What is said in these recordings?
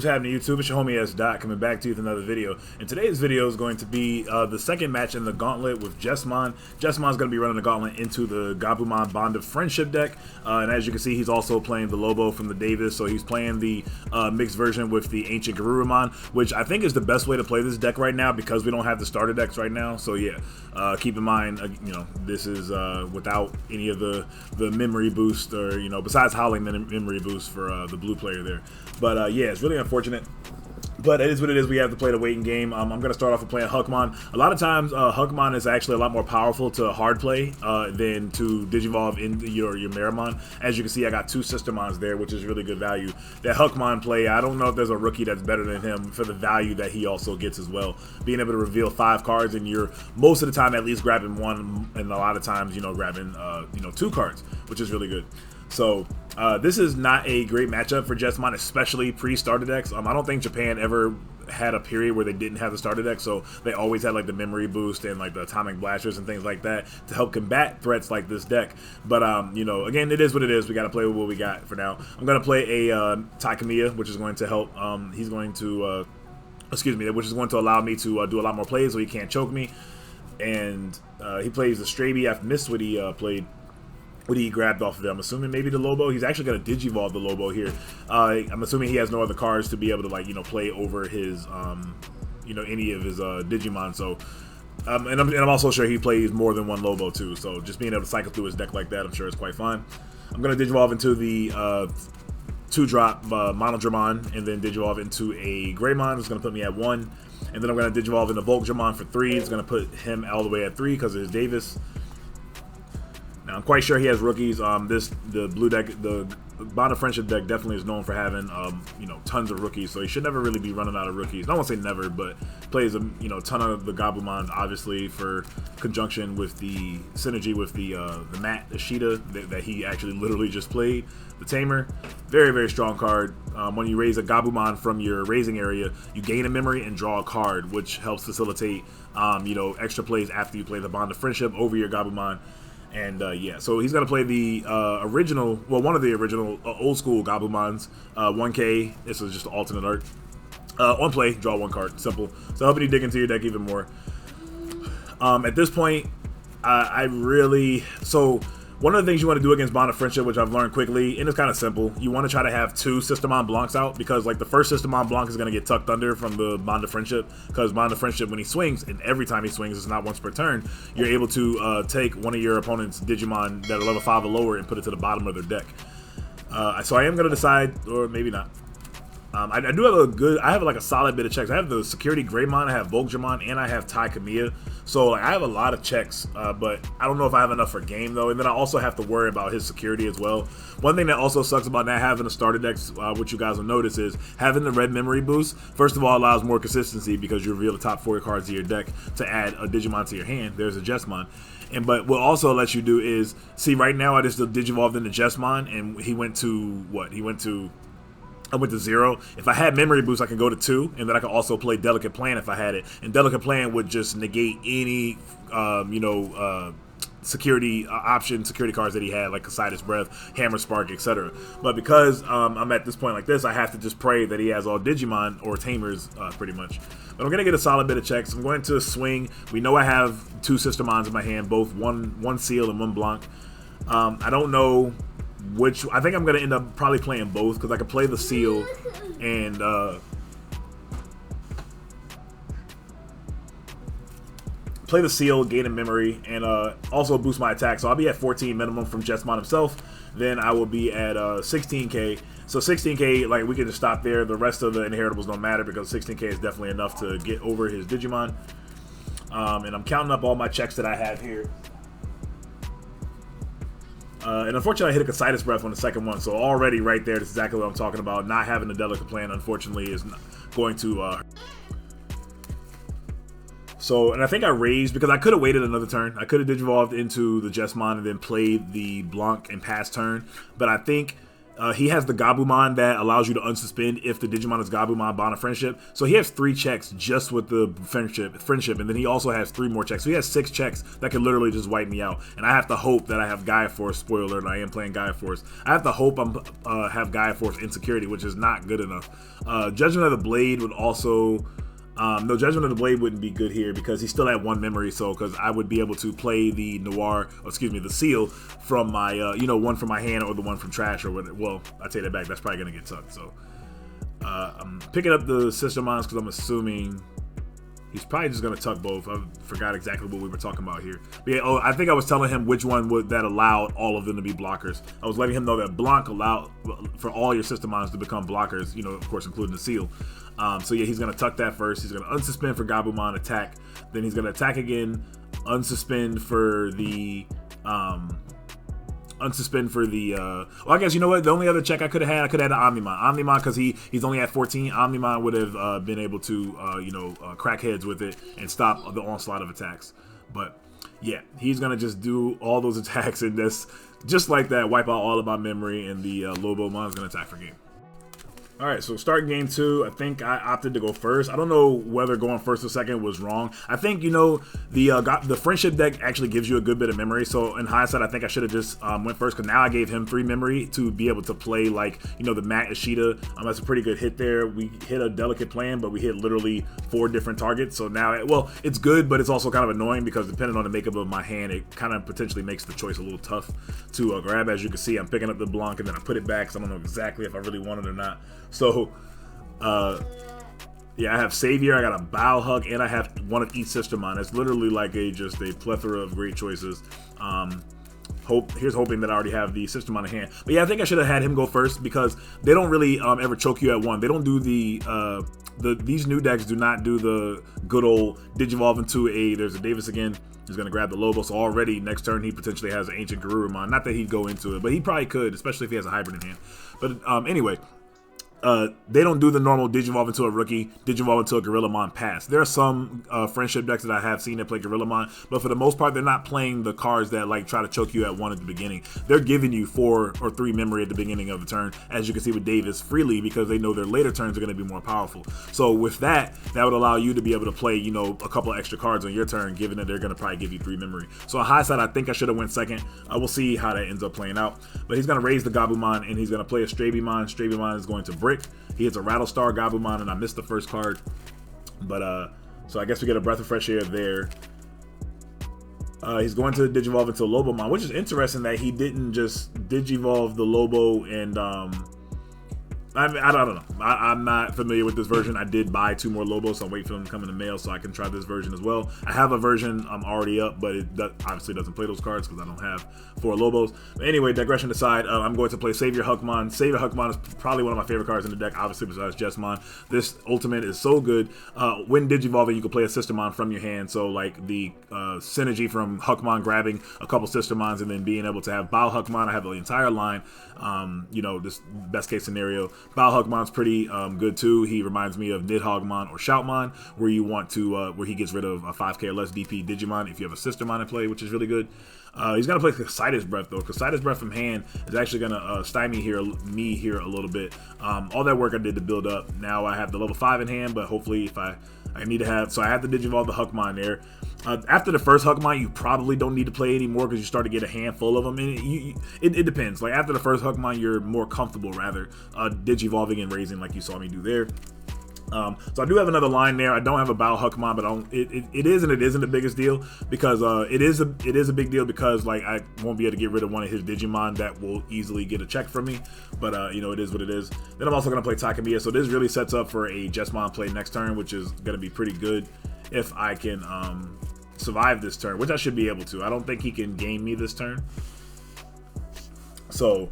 What's happening, YouTube? It's your homie S. Dot coming back to you with another video. And today's video is going to be the second match in the Gauntlet with Jesmon. Jesmon's going to be running the Gauntlet into the Gabumon Bond of Friendship deck. And as you can see, he's also playing the Lobo from the Davis. So he's playing the mixed version with the Ancient Garurumon, which I think is the best way to play this deck right now because we don't have the starter decks right now. So yeah, keep in mind, you know, this is without any of the memory boost or, you know, besides howling the memory boost for the blue player there. But yeah, it's really unfortunate. But it is what it is. We have to play the waiting game. I'm going to start off with playing Huckmon. A lot of times, Huckmon is actually a lot more powerful to hard play than to Digivolve into your Meramon. As you can see, I got two Sistermons there, which is really good value. That Huckmon play, I don't know if there's a rookie that's better than him for the value that he also gets as well. Being able to reveal 5 cards, and you're most of the time at least grabbing one, and a lot of times, you know, grabbing 2 cards, which is really good. So this is not a great matchup for Jesmon, especially pre-starter decks. I don't think Japan ever had a period where they didn't have the starter deck, so they always had like the memory boost and like the atomic blasters and things like that to help combat threats like this deck. But you know, again, it is what it is. We got to play with what we got for now. I'm gonna play a Takamiya, which is going to help. He's going to excuse me, which is going to allow me to do a lot more plays, so he can't choke me. And he plays the Straby. I've missed what he played. What he grabbed off of it. I'm assuming maybe the Lobo. He's actually going to Digivolve the Lobo here. I'm assuming he has no other cards to be able to, like, you know, play over his, you know, any of his Digimon. So, and I'm also sure he plays more than one Lobo too. So just being able to cycle through his deck like that, I'm sure is quite fun. I'm going to Digivolve into the 2-drop Monodramon and then Digivolve into a Greymon. It's going to put me at 1. And then I'm going to Digivolve into Voltdramon for 3. It's going to put him all the way at 3 because of his Davis. Now, I'm quite sure he has rookies. The blue deck, the Bond of Friendship deck definitely is known for having, you know, tons of rookies. So he should never really be running out of rookies. I don't want to say never, but plays a, you know, ton of the Gabumons, obviously, for conjunction with the synergy with the Matt Ashita that he actually literally just played. The Tamer, very, very strong card. When you raise a Gabumon from your raising area, you gain a memory and draw a card, which helps facilitate, you know, extra plays after you play the Bond of Friendship over your Gabumon. And yeah, so he's going to play the original, well, one of the original old school Gabumons, 1K. This is just an alternate art. On play, draw 1 card, simple. So helping you dig into your deck even more. At this point, one of the things you want to do against Bond of Friendship, which I've learned quickly, and it's kind of simple, you want to try to have 2 Sistermon Blancs out, because like the first Sistermon Blanc is going to get tucked under from the Bond of Friendship, because Bond of Friendship, when he swings, and every time he swings, it's not once per turn, you're able to take one of your opponent's Digimon that are level 5 or lower and put it to the bottom of their deck. So I am going to decide, or maybe not. I do have I have like a solid bit of checks. I have the Security Greymon, I have Voltdramon, and I have Takamiya. So like, I have a lot of checks, but I don't know if I have enough for game though. And then I also have to worry about his security as well. One thing that also sucks about not having a starter decks, which you guys will notice, is having the red memory boost. First of all, allows more consistency because you reveal the top 4 cards of your deck to add a Digimon to your hand. There's a Jesmon. But what also lets you do is, see, right now I just Digivolved into Jesmon, and he went to what? I went to 0. If I had memory boost, I can go to 2, and then I can also play Delicate Plan if I had it. And Delicate Plan would just negate any, you know, security security cards that he had, like Casitas Breath, Hammer Spark, etc. But because I'm at this point like this, I have to just pray that he has all Digimon or Tamers, pretty much. But I'm gonna get a solid bit of checks. I'm going to swing. We know I have 2 Sistermons in my hand, both one Seal and 1 Blanc. I don't know which. I think I'm gonna end up probably playing both, because I could play the Seal and play the Seal, gain a memory, and also boost my attack. So I'll be at 14 minimum from Jesmon himself. Then I will be at 16k. So 16k, like, we can just stop there. The rest of the inheritables don't matter, because 16k is definitely enough to get over his Digimon. And I'm counting up all my checks that I have here. And unfortunately, I hit a Casitas Breath on the second one, so already right there, that's exactly what I'm talking about. Not having a Delicate Plan, unfortunately, is not going to... So, and I think I raised, because I could have waited another turn. I could have Digivolved into the Jesmon and then played the Blanc and passed turn. But I think He has the Gabumon that allows you to unsuspend if the Digimon is Gabumon Bond of Friendship. So he has 3 checks just with the friendship, and then he also has 3 more checks. So he has 6 checks that can literally just wipe me out. And I have to hope that I have Gaia Force. Spoiler alert, I am playing Gaia Force. I have to hope I have Gaia Force Insecurity, which is not good enough. Judgment of the Blade would also... no, Judgment of the Blade wouldn't be good here because he still had 1 memory, so because I would be able to play the the Seal from my, one from my hand or the one from trash or whatever. Well, I take that back. That's probably gonna get tucked. So I'm picking up the Sister Mons because I'm assuming he's probably just gonna tuck both. I forgot exactly what we were talking about here. But yeah, I think I was telling him which one that allowed all of them to be blockers. I was letting him know that Blanc allowed for all your Sister Mons to become blockers. Of course, including the Seal. So yeah, he's gonna tuck that first. He's gonna unsuspend for Gabumon attack. Then he's gonna attack again, unsuspend for the well, I guess you know what? The only other check I could have had the Omnimon. Omnimon, because he's only at 14. Omnimon would have been able to crack heads with it and stop the onslaught of attacks. But yeah, he's gonna just do all those attacks and just like that, wipe out all of my memory, and the Lobomon is gonna attack for game. All right, so start game 2. I think I opted to go first. I don't know whether going first or second was wrong. I think, the friendship deck actually gives you a good bit of memory. So in hindsight, I think I should have just went first because now I gave him 3 memory to be able to play the Matt Ishida. That's a pretty good hit there. We hit a delicate plan, but we hit literally 4 different targets. So now, well, it's good, but it's also kind of annoying because depending on the makeup of my hand, it kind of potentially makes the choice a little tough to grab. As you can see, I'm picking up the Blanc and then I put it back because I don't know exactly if I really want it or not. So, yeah, I have Savior, I got a Bow Hug, and I have one of each Sister Mon. It's literally like just a plethora of great choices. Here's hoping that I already have the Sister Mon in hand. But yeah, I think I should have had him go first because they don't really ever choke you at 1. They don't do these new decks do not do the good old Digivolve into there's a Davis again. He's going to grab the Lobo, so already next turn he potentially has an Ancient Garurumon. Not that he'd go into it, but he probably could, especially if he has a hybrid in hand. But anyway... they don't do the normal Digivolve into a rookie, Digivolve into a Gorillamon pass. There are some friendship decks that I have seen that play Gorillamon, but for the most part, they're not playing the cards that try to choke you at 1 at the beginning. They're giving you 4 or 3 memory at the beginning of the turn, as you can see with Davis, freely because they know their later turns are going to be more powerful. So with that would allow you to be able to play, a couple of extra cards on your turn, given that they're going to probably give you 3 memory. So on hindsight, I think I should have went second. We'll see how that ends up playing out. But he's going to raise the Gabumon and he's going to play a Strabimon. Strabimon is going to brick. He hits a Rattlestar Gabumon, and I missed the first card. But, so I guess we get a Breath of Fresh Air there. He's going to Digivolve into a Lobomon, which is interesting that he didn't just Digivolve the Lobo and, I don't know. I'm not familiar with this version. I did buy 2 more Lobos, so I'm waiting for them to come in the mail so I can try this version as well. I have a version already up, but it obviously doesn't play those cards because I don't have 4 Lobos. But anyway, digression aside, I'm going to play Savior Huckmon. Savior Huckmon is probably one of my favorite cards in the deck, obviously besides Jesmon. This ultimate is so good. When Digivolving, you can play a Sistermon from your hand, so like the synergy from Huckmon grabbing a couple Sistermons and then being able to have Bao Huckmon. I have the entire line. This best case scenario. Bao Huckmon's pretty good too. He reminds me of Nidhoggmon or Shoutmon, where you want to where he gets rid of a 5k or less DP Digimon if you have a Sistermon in play, which is really good. He's gonna play Casitas Breath though. Casitas Breath from hand is actually gonna stymie me here a little bit. All that work I did to build up. Now I have the level 5 in hand, but hopefully if I need to have, so I have to Digivolve the Huckmon there. After the first Huckmon, you probably don't need to play anymore because you start to get a handful of them. And it depends. Like after the first Huckmon, you're more comfortable rather Digivolving and raising like you saw me do there. So I do have another line there. I don't have a Bao Huckmon, but it is and it isn't the biggest deal because it is a big deal because like I won't be able to get rid of one of his Digimon that will easily get a check from me. But it is what it is. Then I'm also gonna play Takemiya, so this really sets up for a Jesmon play next turn, which is gonna be pretty good if I can survive this turn, which I should be able to. I don't think he can game me this turn. So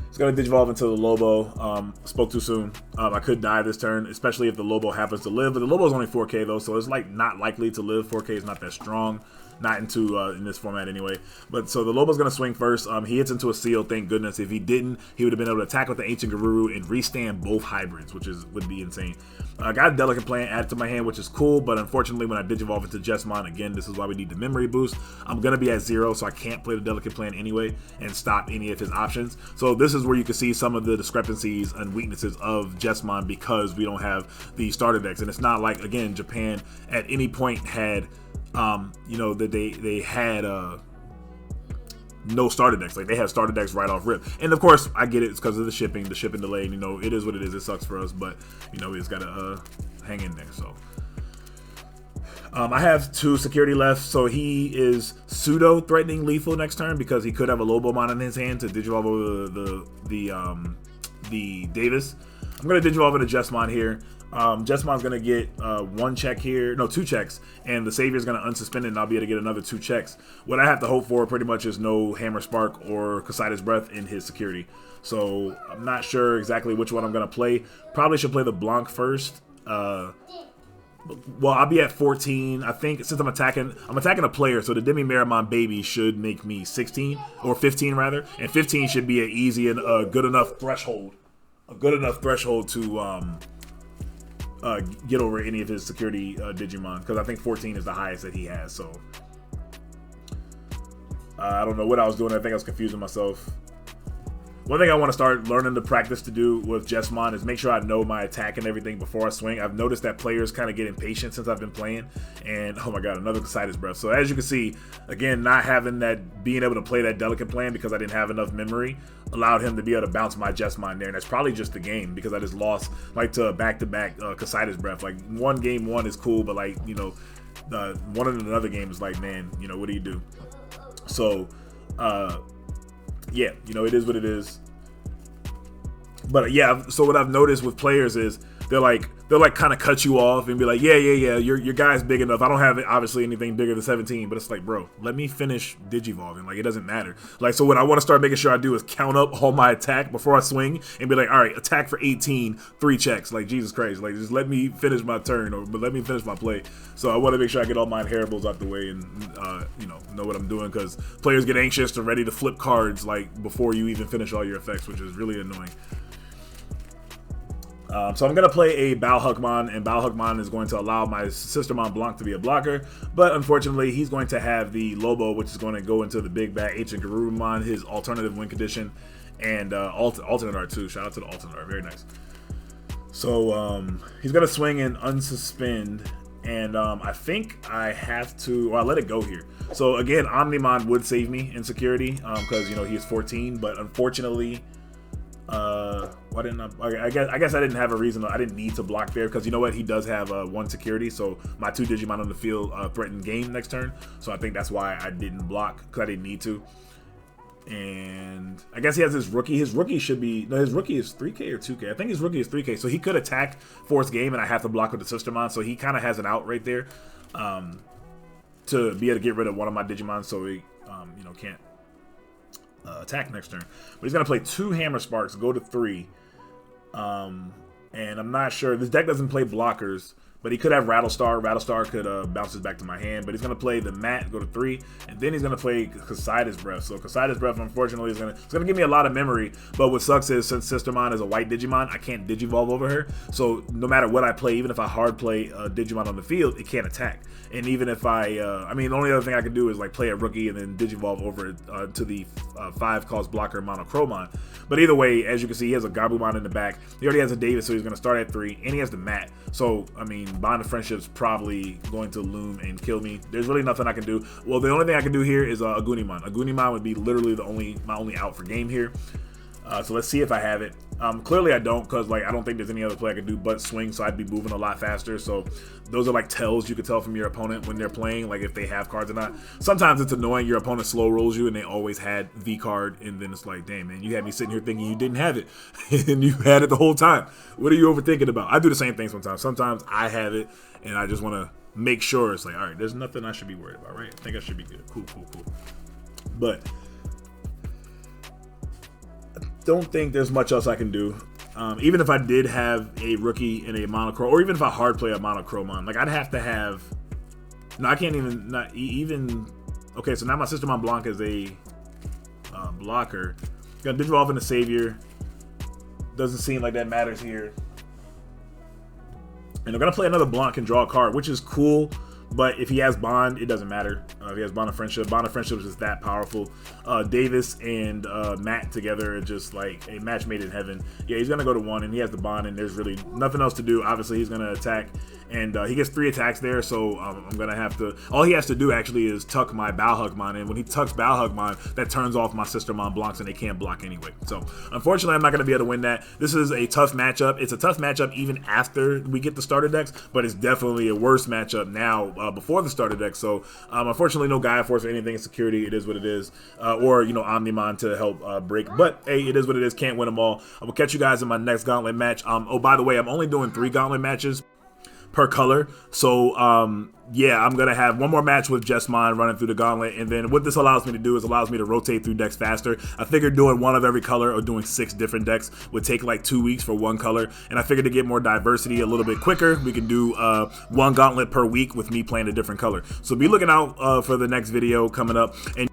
it's going to Digivolve into the Lobo. Spoke too soon. I could die this turn, especially if the Lobo happens to live. But the Lobo is only 4k though, so it's like not likely to live. 4k is not that strong. not into in this format anyway. But so the Lobo's gonna swing first. He hits into a seal, thank goodness. If he didn't, he would have been able to attack with the Ancient Garuru and restand both hybrids, which would be insane. I got a Delicate Plant added to my hand, which is cool, but unfortunately when I Digivolve into Jesmon, again, this is why we need the memory boost. I'm gonna be at 0, so I can't play the Delicate Plant anyway and stop any of his options. So this is where you can see some of the discrepancies and weaknesses of Jesmon because we don't have the starter decks. And it's not like, again, Japan at any point had you know, that they had no starter decks. Like, they had starter decks right off rip. And of course I get it, it's because of the shipping delay, and you know, it is what it is. It sucks for us, but you know, we just gotta hang in there. So I have 2 security left, so he is pseudo threatening lethal next turn because he could have a Lobomon in his hand to Digivolve over the Davis. I'm gonna Digivolve into Jesmon here. Jesmon's gonna get 1 check here, no, 2 checks, and the Savior's gonna unsuspend it, and I'll be able to get another 2 checks. What I have to hope for pretty much is no Hammer Spark or Casida's Breath in his security. So I'm not sure exactly which one I'm gonna play. Probably should play the Blanc first. Well, I'll be at 14. I think since I'm attacking a player, so the Demi Miramon baby should make me 16 or 15 rather, and 15 should be an easy and good enough threshold, to get over any of his security Digimon, because I think 14 is the highest that he has. So I don't know what I was doing. I think I was confusing myself. One thing I want to start learning to practice to do with Jesmon is make sure I know my attack and everything before I swing. I've noticed that players kind of get impatient since I've been playing, and oh my god, another Casida's Breath. So as you can see, again, not having that, being able to play that Delicate Plan because I didn't have enough memory, allowed him to be able to bounce my Jesmon there, and that's probably just the game because I just lost like to back-to-back Casida's Breath. Like, game one is cool, but like, you know, one in another game is like, man, you know, what do you do? So yeah, you know, it is what it is. But yeah, so what I've noticed with players is they'll kind of cut you off and be like, yeah, your guy's big enough. I don't have obviously anything bigger than 17, but it's like, bro, let me finish Digivolving. Like, it doesn't matter. Like, so what I want to start making sure I do is count up all my attack before I swing and be like, all right, attack for 18, 3 checks. Like, Jesus Christ, like, just let me finish my turn, but let me finish my play. So I want to make sure I get all my inheribles out the way and you know what I'm doing, because players get anxious and ready to flip cards like before you even finish all your effects, which is really annoying. So I'm going to play a Balhugmon, and Balhugmon is going to allow my Sistermon Blanc to be a blocker, but unfortunately he's going to have the Lobo, which is going to go into the big bag Ancient Garurumon, his alternative win condition, and alternate art too. Shout out to the alternate art, very nice. So he's going to swing and unsuspend, and I think I have to, well, I let it go here. So again, Omnimon would save me in security because, you know, he's 14, but unfortunately, why didn't I guess I didn't have a reason. I didn't need to block there because, you know what, he does have 1 security, so my 2 Digimon on the field threaten game next turn. So I think that's why I didn't block, because I didn't need to. And I guess he has his rookie. His rookie should be, no, his rookie is 3K or 2K. I think his rookie is 3K, so he could attack force game, and I have to block with the Sistermon. So he kind of has an out right there to be able to get rid of one of my Digimon, so he you know, can't attack next turn. But he's gonna play 2 Hammer Sparks, go to 3, and I'm not sure, this deck doesn't play blockers, but he could have Rattlestar. Rattlestar could bounces back to my hand, but he's gonna play the Mat, go to 3, and then he's gonna play Casida's Breath. So Casida's Breath, unfortunately, it's gonna give me a lot of memory. But what sucks is, since Sistermon is a white Digimon, I can't Digivolve over her. So no matter what I play, even if I hard play Digimon on the field, it can't attack. And even if I mean, the only other thing I can do is like play a rookie and then Digivolve over it to the 5-cost blocker Monochromon. But either way, as you can see, he has a Gabumon in the back. He already has a Davis, so he's going to start at 3, and he has the Mat. So, I mean, Bond of Friendship's probably going to loom and kill me. There's really nothing I can do. Well, the only thing I can do here is Agunimon. Agunimon would be literally my only out for game here. So let's see if I have it. Clearly I don't, because like I don't think there's any other play I could do but swing, so I'd be moving a lot faster. So those are like tells you could tell from your opponent when they're playing, like if they have cards or not. Sometimes it's annoying, your opponent slow rolls you and they always had the card, and then it's like, damn man, you had me sitting here thinking you didn't have it and you had it the whole time. What are you overthinking about? I do the same thing sometimes. Sometimes I have it and I just want to make sure it's like, all right, there's nothing I should be worried about, right? I think I should be good. Cool. But don't think there's much else I can do. Even if I did have a rookie and a Monochrome, or even if I hard play a Monochromon, like I'd have to have No, I can't even, even, okay, so now my Sister Mont Blanc is a blocker. Gonna Digivolve into Savior. Doesn't seem like that matters here. And they're gonna play another Blanc and draw a card, which is cool. But if he has Bond, it doesn't matter. If he has Bond of Friendship is just that powerful. Davis and Matt together are just like a match made in heaven. Yeah, he's gonna go to 1, and he has the Bond, and there's really nothing else to do. Obviously, he's gonna attack, and he gets 3 attacks there. So I'm gonna have to. All he has to do actually is tuck my Balhugmon, and when he tucks Balhugmon, that turns off my Sister Mont Blancs, and they can't block anyway. So unfortunately, I'm not gonna be able to win that. This is a tough matchup. It's a tough matchup even after we get the starter decks, but it's definitely a worse matchup now. Before the starter deck, so unfortunately no Gaia Force or anything in security. It is what it is, or you know, Omnimon to help break, but hey, it is what it is. Can't win them all. I will catch you guys in my next Gauntlet match. Oh, by the way, I'm only doing 3 Gauntlet matches per color, so yeah, I'm gonna have 1 more match with Jesmon running through the Gauntlet, and then what this allows me to do is allows me to rotate through decks faster. I figured doing 1 of every color or doing 6 different decks would take like 2 weeks for 1 color, and I figured to get more diversity a little bit quicker, we can do 1 Gauntlet per week with me playing a different color. So be looking out for the next video coming up, and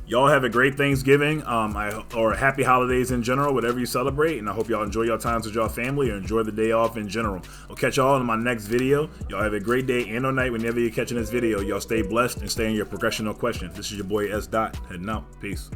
y'all have a great Thanksgiving, or happy holidays in general, whatever you celebrate, and I hope y'all enjoy your times with y'all family or enjoy the day off in general. I'll catch y'all in my next video. Y'all have a great day and or night whenever you're catching this video. Y'all stay blessed and stay in your progression, no question. This is your boy S. Dot, heading out. Peace.